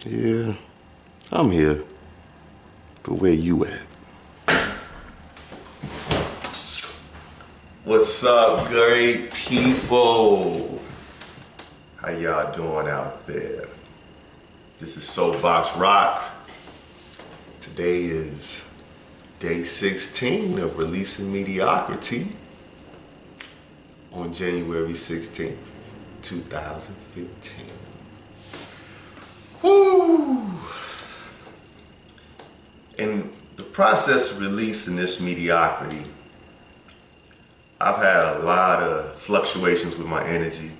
Yeah, I'm here. But where you at? What's up, great people? How y'all doing out there? This is Soapbox Rhaq. Today is day 16 of releasing mediocrity on January 16th, 2015. Woo! In the process of releasing this mediocrity, I've had a lot of fluctuations with my energy.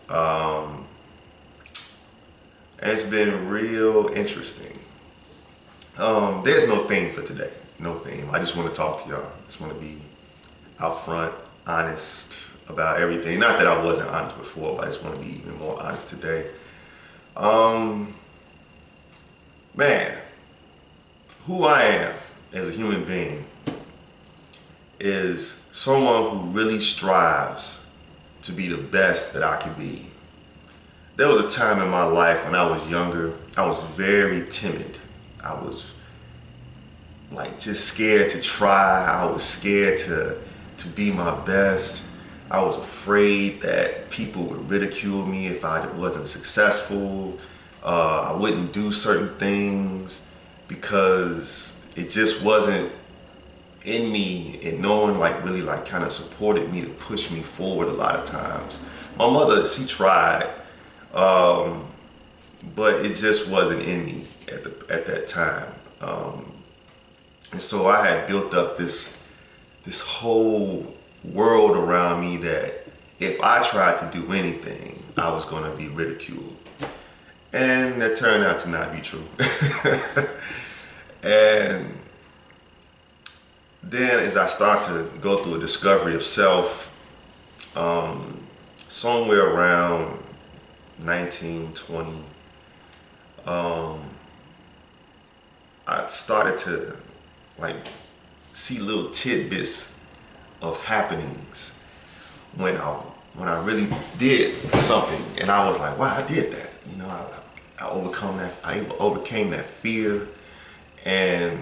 And it's been real interesting. There's no theme for today. No theme. I just want to talk to y'all. I just want to be out front, honest about everything. Not that I wasn't honest before, but I just want to be even more honest today. Man, who I am as a human being is someone who really strives to be the best that I can be. There was a time in my life when I was younger, I was very timid. I was like just scared to try. I was scared to be my best. I was afraid that people would ridicule me if I wasn't successful. I wouldn't do certain things because it just wasn't in me, and no one really kind of supported me to push me forward a lot of times. My mother, she tried, but it just wasn't in me at that time. And so I had built up this whole world around me that if I tried to do anything, I was going to be ridiculed. And that turned out to not be true. And then as I start to go through a discovery of self, somewhere around 19, 20, I started to see little tidbits of happenings when I really did something, and I was like, wow, I did that. You know, I overcame that fear, and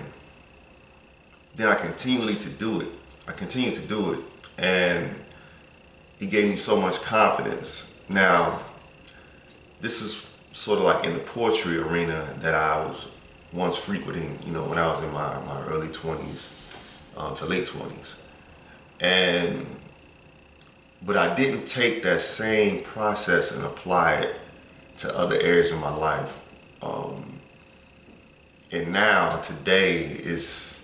then I continued to do it, and it gave me so much confidence. Now, this is sort of like in the poetry arena that I was once frequenting, when I was in my early 20s to late 20s. But I didn't take that same process and apply it to other areas of my life. And now, today, is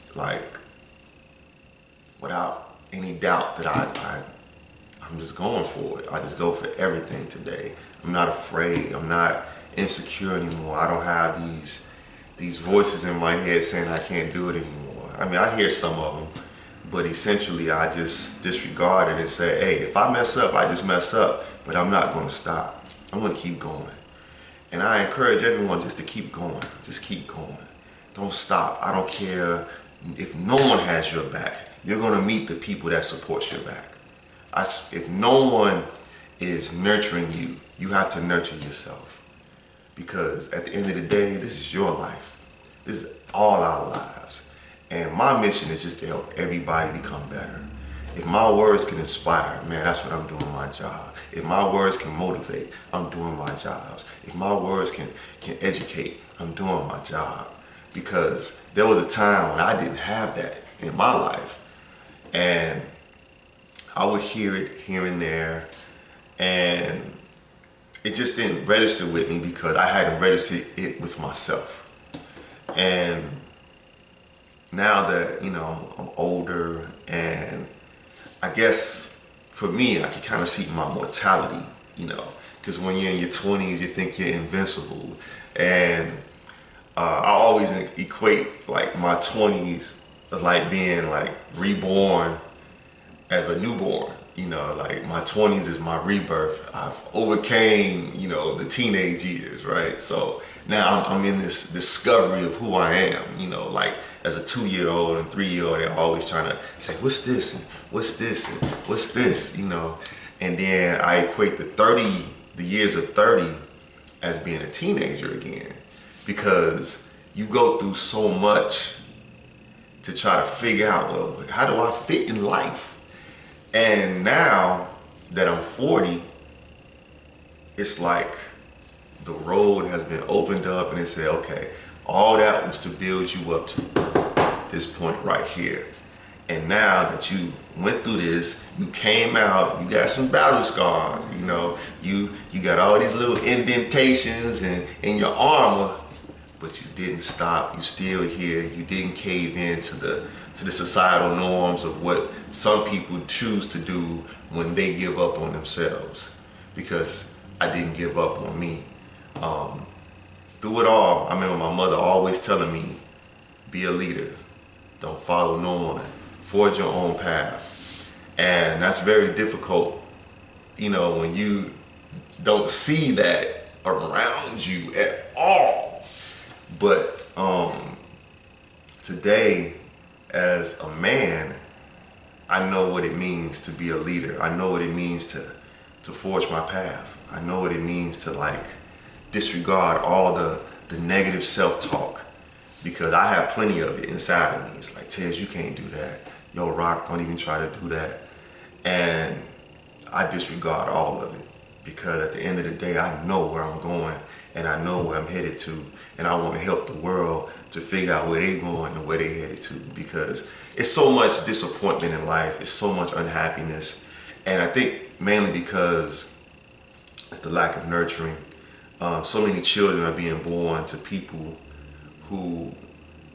without any doubt that I'm just going for it. I just go for everything today. I'm not afraid. I'm not insecure anymore. I don't have these voices in my head saying I can't do it anymore. I mean, I hear some of them, but essentially I just disregard it and say, hey, if I mess up, I just mess up, but I'm not going to stop. I'm going to keep going. And I encourage everyone just to keep going. Just keep going. Don't stop. I don't care if no one has your back. You're going to meet the people that support your back. If no one is nurturing you, you have to nurture yourself. Because at the end of the day, this is your life. This is all our lives. And my mission is just to help everybody become better. If my words can inspire, man, that's what I'm doing my job. If my words can motivate, I'm doing my jobs. If my words can educate, I'm doing my job. Because there was a time when I didn't have that in my life. And I would hear it here and there, and it just didn't register with me because I hadn't registered it with myself. And now that, I'm older, and I guess for me, I can kind of see my mortality, because when you're in your 20s, you think you're invincible. And I always equate my 20s as being reborn as a newborn. My 20s is my rebirth. I've overcame, the teenage years, right? So now I'm in this discovery of who I am, as a 2-year-old and 3-year-old, they're always trying to say, what's this, and what's this, and what's this, And then I equate the years of 30 as being a teenager again. because you go through so much to try to figure out, well, how do I fit in life? And now that I'm 40, it's like the road has been opened up and it said, okay, all that was to build you up to this point right here. And now that you went through this, you came out, you got some battle scars, you know, you got all these little indentations in your armor, but you didn't stop, you still here, you didn't cave in to the societal norms of what some people choose to do when they give up on themselves. Because I didn't give up on me. Through it all, I remember my mother always telling me, be a leader, don't follow no one, forge your own path. And that's very difficult, you know, when you don't see that around you at all. But today, as a man, I know what it means to be a leader. I know what it means to forge my path. I know what it means to like disregard all the negative self-talk, because I have plenty of it inside of me. It's like, Tez, you can't do that. Yo, Rhaq, don't even try to do that. And I disregard all of it, because at the end of the day, I know where I'm going and I know where I'm headed to, and I want to help the world to figure out where they're going and where they're headed to, because it's so much disappointment in life, it's so much unhappiness, and I think mainly because it's the lack of nurturing. So many children are being born to people who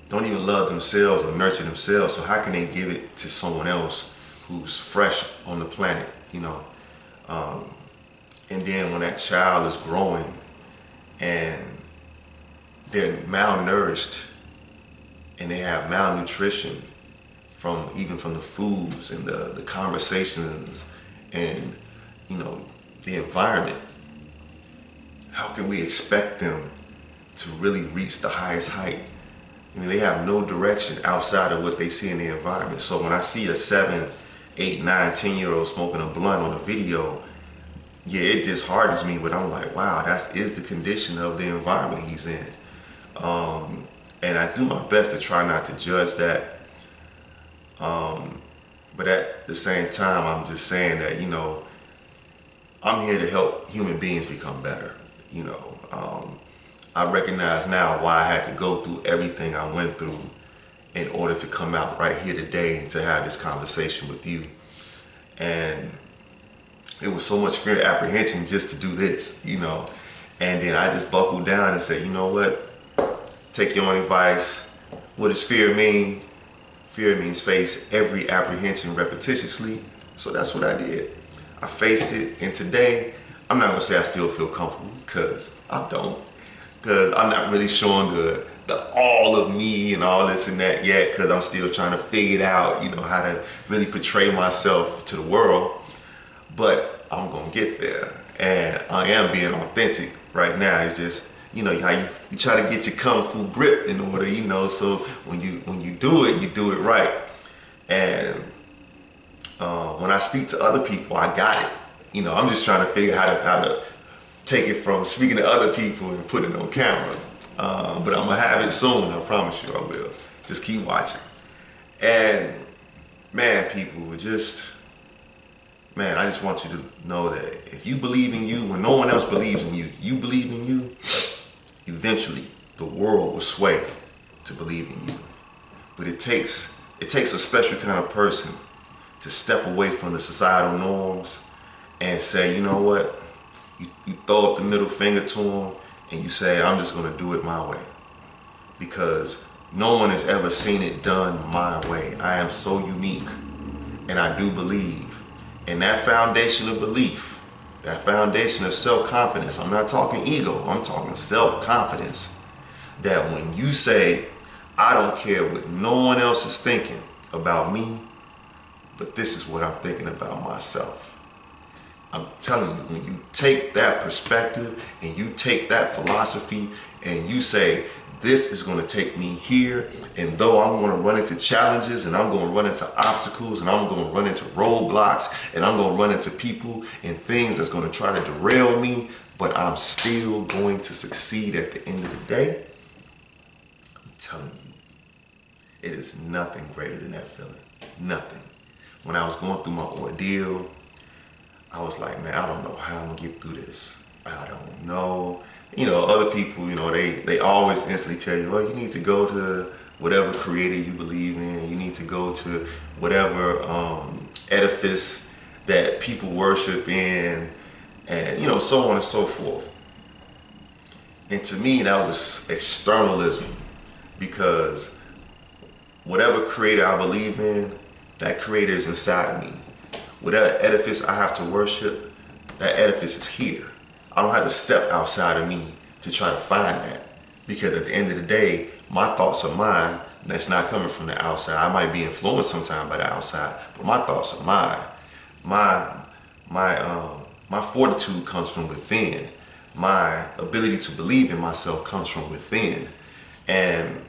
don't even love themselves or nurture themselves, so how can they give it to someone else who's fresh on the planet, you know? And then when that child is growing and they're malnourished and they have malnutrition even from the foods and the conversations and, you know, the environment, how can we expect them to really reach the highest height? I mean, they have no direction outside of what they see in the environment. So when I see a 7, 8, 9, 10-year-old smoking a blunt on a video, yeah, it disheartens me, but I'm like, wow, that is the condition of the environment he's in. And I do my best to try not to judge that. But at the same time, I'm just saying that, you know, I'm here to help human beings become better. You know, I recognize now why I had to go through everything I went through in order to come out right here today and to have this conversation with you. And it was so much fear and apprehension just to do this, you know. And then I just buckled down and said, you know what? Take your own advice. What does fear mean? Fear means face every apprehension repetitiously. So that's what I did. I faced it, and today, I'm not gonna say I still feel comfortable, because I don't. Because I'm not really showing the all of me and all this and that yet, because I'm still trying to figure it out, you know, how to really portray myself to the world. But I'm gonna get there, and I am being authentic right now. It's just, you know, how you try to get your kung fu grip in order, you know, so when you do it, you do it right. And when I speak to other people, I got it. You know, I'm just trying to figure out how to take it from speaking to other people and putting it on camera. But I'm gonna have it soon, I promise you I will. Just keep watching. And man, people, just, man, I just want you to know that if you believe in you, when no one else believes in you, you believe in you, eventually the world will sway to believe in you. But it takes a special kind of person to step away from the societal norms and say, you know what, you throw up the middle finger to them and you say, I'm just gonna do it my way. Because no one has ever seen it done my way. I am so unique, and I do believe. And that foundation of belief, that foundation of self-confidence, I'm not talking ego, I'm talking self-confidence, that when you say, I don't care what no one else is thinking about me, but this is what I'm thinking about myself. I'm telling you, when you take that perspective and you take that philosophy and you say, this is going to take me here, and though I'm going to run into challenges and I'm going to run into obstacles and I'm going to run into roadblocks and I'm going to run into people and things that's going to try to derail me, but I'm still going to succeed at the end of the day. telling you, it is nothing greater than that feeling. Nothing. When I was going through my ordeal, I was like, man, I don't know how I'm gonna get through this. I don't know. You know, other people, you know, they always instantly tell you, well, you need to go to whatever creator you believe in. You need to go to whatever edifice that people worship in, and, you know, so on and so forth. And to me, that was externalism, because whatever creator I believe in, that creator is inside of me. Whatever edifice I have to worship, that edifice is here. I don't have to step outside of me to try to find that, because at the end of the day, my thoughts are mine. That's not coming from the outside. I might be influenced sometimes by the outside, but my thoughts are mine. My fortitude comes from within. My ability to believe in myself comes from within. And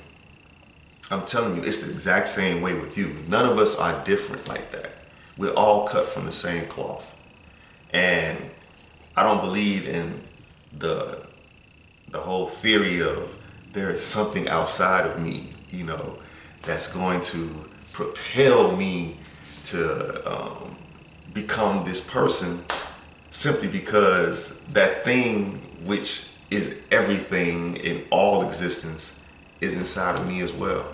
I'm telling you, it's the exact same way with you. None of us are different like that. We're all cut from the same cloth. And I don't believe in the whole theory of there is something outside of me, you know, that's going to propel me to become this person, simply because that thing which is everything in all existence is inside of me as well.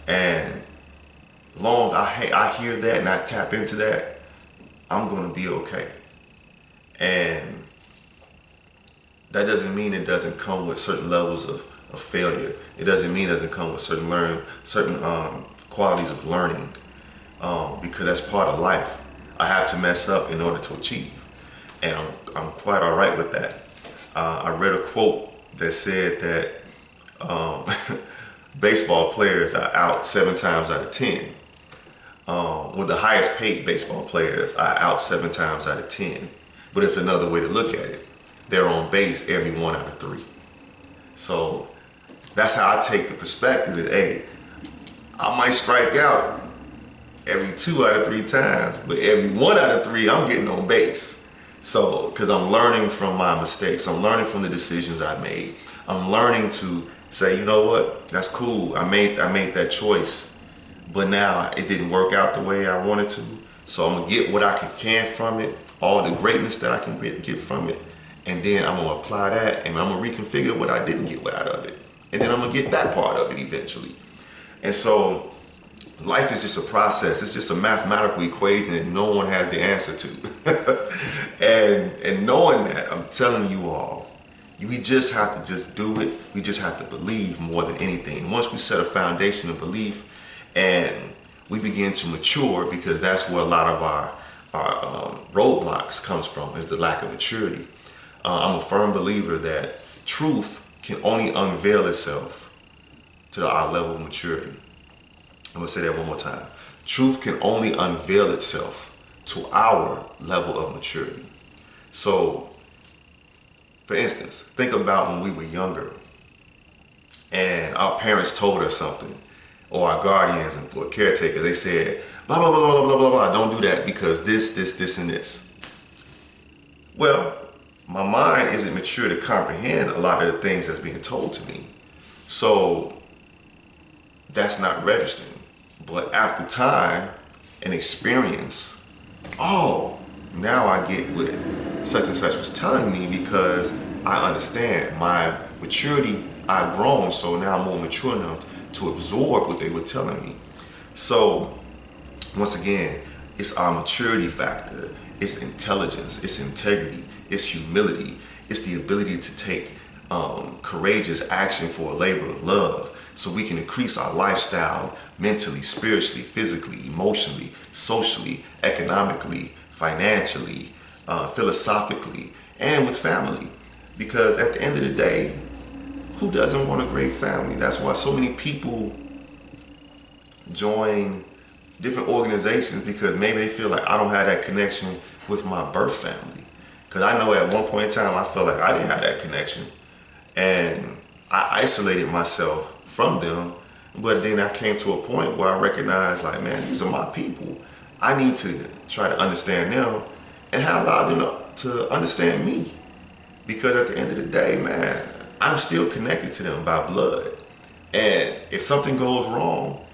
And as long as I hear that and I tap into that, I'm going to be okay. And that doesn't mean it doesn't come with certain levels of failure. It doesn't mean it doesn't come with certain qualities of learning, because that's part of life. I have to mess up in order to achieve, and I'm quite all right with that. I read a quote that said that baseball players are out 7 times out of 10. Well, the highest paid baseball players are out 7 times out of 10. But it's another way to look at it. They're on base every 1 out of 3. So that's how I take the perspective that, hey, I might strike out every 2 out of 3 times, but every 1 out of 3, I'm getting on base. So, because I'm learning from my mistakes, I'm learning from the decisions I made. I'm learning to say, you know what, that's cool. I made that choice, but now it didn't work out the way I wanted to. So I'm gonna get what I can from it, all the greatness that I can get from it, and then I'm gonna apply that, and I'm gonna reconfigure what I didn't get out of it, and then I'm gonna get that part of it eventually. And so life is just a process. It's just a mathematical equation that no one has the answer to. and knowing that, I'm telling you all, we just have to just do it. We just have to believe more than anything. Once we set a foundation of belief and we begin to mature, because that's where a lot of our roadblocks comes from, is the lack of maturity. I'm a firm believer that truth can only unveil itself to our level of maturity. I'm gonna say that one more time. Truth can only unveil itself to our level of maturity. So, for instance, think about when we were younger and our parents told us something, or our guardians or caretakers, they said, blah, blah, blah, blah, blah, blah, blah, don't do that because this, and this. Well, my mind isn't mature to comprehend a lot of the things that's being told to me. So that's not registering. But after time and experience, oh, now I get what such and such was telling me, because I understand my maturity, I've grown, so now I'm more mature enough to absorb what they were telling me. So once again, it's our maturity factor, it's intelligence, it's integrity, it's humility, it's the ability to take courageous action for a labor of love, so we can increase our lifestyle mentally, spiritually, physically, emotionally, socially, economically, financially, philosophically, and with family. Because at the end of the day, who doesn't want a great family? That's why so many people join different organizations, because maybe they feel like I don't have that connection with my birth family. Because I know at one point in time, I felt like I didn't have that connection. And I isolated myself from them. But then I came to a point where I recognized, like, man, these are my people. I need to try to understand them and how allow them to understand me. Because at the end of the day, man, I'm still connected to them by blood. And if something goes wrong,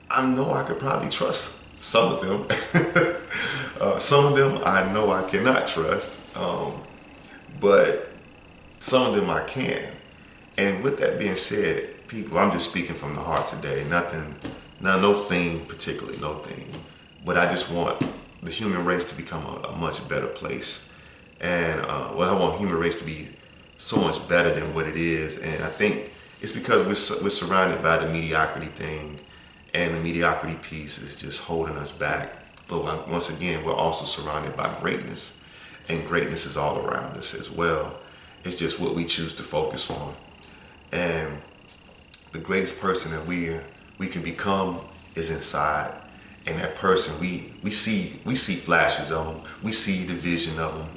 I know I could probably trust some of them. Some of them I know I cannot trust, but some of them I can. And with that being said, people, I'm just speaking from the heart today. Nothing, no thing particularly, no thing. But I just want the human race to become a much better place. And I want human race to be so much better than what it is. And I think it's because we're surrounded by the mediocrity thing, and the mediocrity piece is just holding us back. But once again, we're also surrounded by greatness, and greatness is all around us as well. It's just what we choose to focus on. And the greatest person that we can become is inside. And that person, we see flashes of them. We see the vision of them.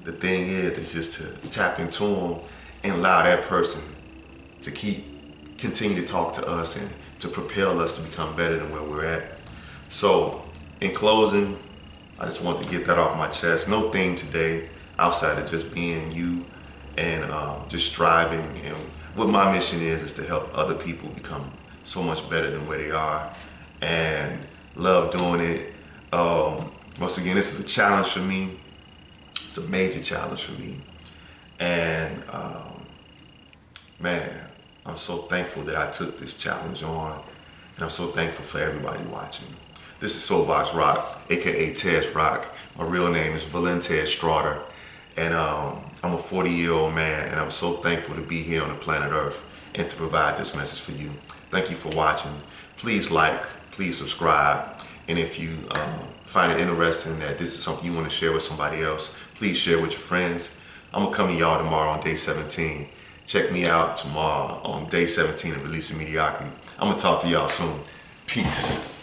The thing is just to tap into them and allow that person to continue to talk to us and to propel us to become better than where we're at. So, in closing, I just want to get that off my chest. No thing today outside of just being you and just striving. And what my mission is to help other people become so much better than where they are, and love doing it. Once again, this is a challenge for me. It's a major challenge for me. And man, I'm so thankful that I took this challenge on, and I'm so thankful for everybody watching. This is Soapbox Rhaq, a.k.a. Tez Rhaq. My real name is Tez Rhaq, and I'm a 40-year-old man, and I'm so thankful to be here on the planet Earth and to provide this message for you. Thank you for watching. Please like, please subscribe, and if you find it interesting that this is something you want to share with somebody else, please share with your friends. I'm gonna come to y'all tomorrow on day 17. Check me out tomorrow on day 17 of Releasing Mediocrity. I'm gonna talk to y'all soon. Peace.